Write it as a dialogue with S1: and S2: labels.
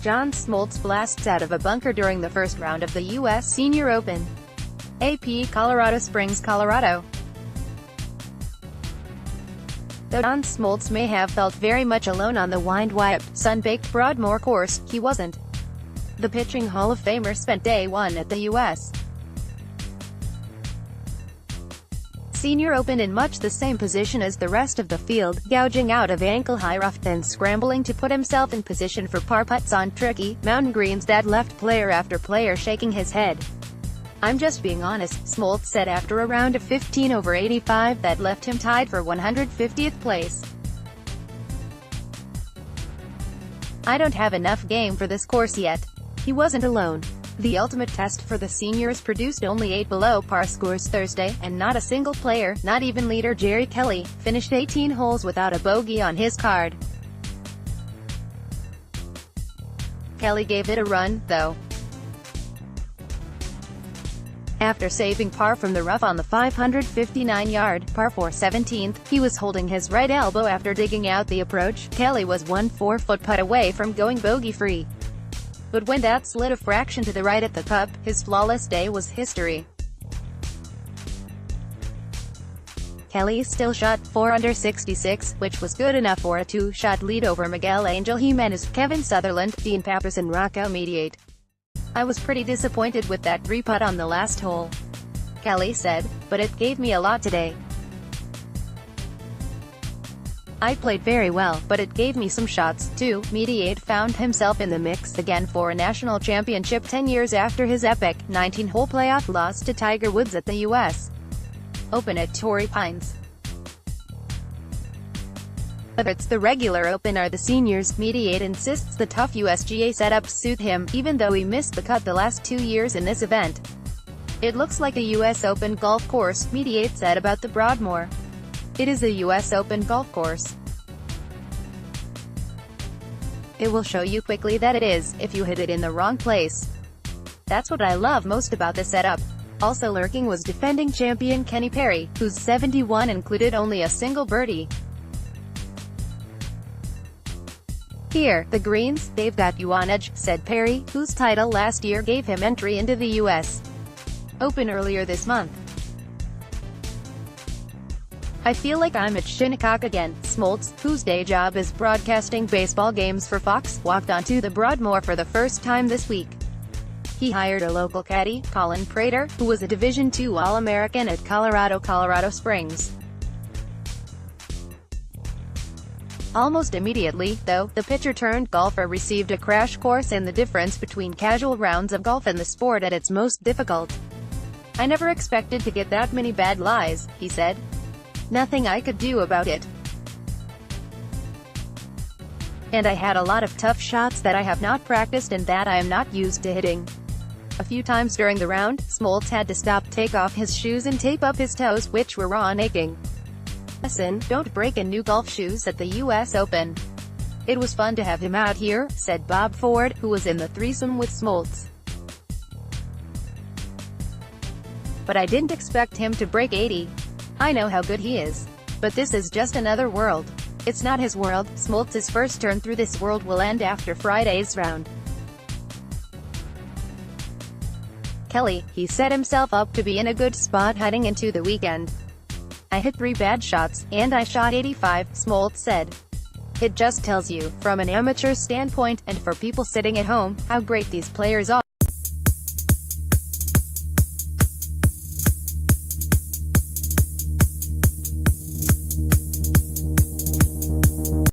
S1: John Smoltz blasts out of a bunker during the first round of the U.S. Senior Open. AP, Colorado Springs, Colorado. Though John Smoltz may have felt very much alone on the wind-wiped, sun-baked Broadmoor course, he wasn't. The pitching Hall of Famer spent day one at the U.S. Senior Open in much the same position as the rest of the field, gouging out of ankle-high rough, then scrambling to put himself in position for par putts on tricky, mountain greens that left player after player shaking his head. "I'm just being honest," Smoltz said after a round of 15 over 85 that left him tied for 150th place. "I don't have enough game for this course yet." He wasn't alone. The ultimate test for the seniors produced only 8 below par scores Thursday, and not a single player, not even leader Jerry Kelly, finished 18 holes without a bogey on his card. Kelly gave it a run, though. After saving par from the rough on the 559-yard, par 4 17th, he was holding his right elbow after digging out the approach. Kelly was 1 4-foot putt away from going bogey-free. But when that slid a fraction to the right at the cup, his flawless day was history. Kelly still shot 4 under 66, which was good enough for a 2-shot lead over Miguel Angel Jimenez, Kevin Sutherland, Dean Pappas and Rocco Mediate. "I was pretty disappointed with that 3-putt on the last hole," Kelly said, "but it gave me a lot today. I played very well, but it gave me some shots, too." Mediate found himself in the mix again for a national championship 10 years after his epic, 19-hole playoff loss to Tiger Woods at the U.S. Open at Torrey Pines. Whether it's the regular Open or the seniors, Mediate insists the tough USGA setups suit him, even though he missed the cut the last 2 years in this event. "It looks like a U.S. Open golf course," Mediate said about the Broadmoor. "It is a U.S. Open golf course. It will show you quickly that it is, if you hit it in the wrong place. That's what I love most about this setup." Also lurking was defending champion Kenny Perry, whose 71 included only a single birdie. "Here, the greens, they've got you on edge," said Perry, whose title last year gave him entry into the U.S. Open earlier this month. "I feel like I'm at Shinnecock again." Smoltz, whose day job is broadcasting baseball games for Fox, walked onto the Broadmoor for the first time this week. He hired a local caddy, Colin Prater, who was a Division II All-American at Colorado Springs. Almost immediately, though, the pitcher-turned-golfer received a crash course in the difference between casual rounds of golf and the sport at its most difficult. "I never expected to get that many bad lies," he said. "Nothing I could do about it. And I had a lot of tough shots that I have not practiced and that I am not used to hitting." A few times during the round, Smoltz had to stop, take off his shoes and tape up his toes, which were raw and aching. "Listen, don't break in new golf shoes at the U.S. Open. It was fun to have him out here," said Bob Ford, who was in the threesome with Smoltz. "But I didn't expect him to break 80. I know how good he is. But this is just another world." "It's not his world." Smoltz's first turn through this world will end after Friday's round. Kelly, he set himself up to be in a good spot heading into the weekend. "I hit 3 bad shots, and I shot 85, Smoltz said. "It just tells you, from an amateur standpoint, and for people sitting at home, how great these players are."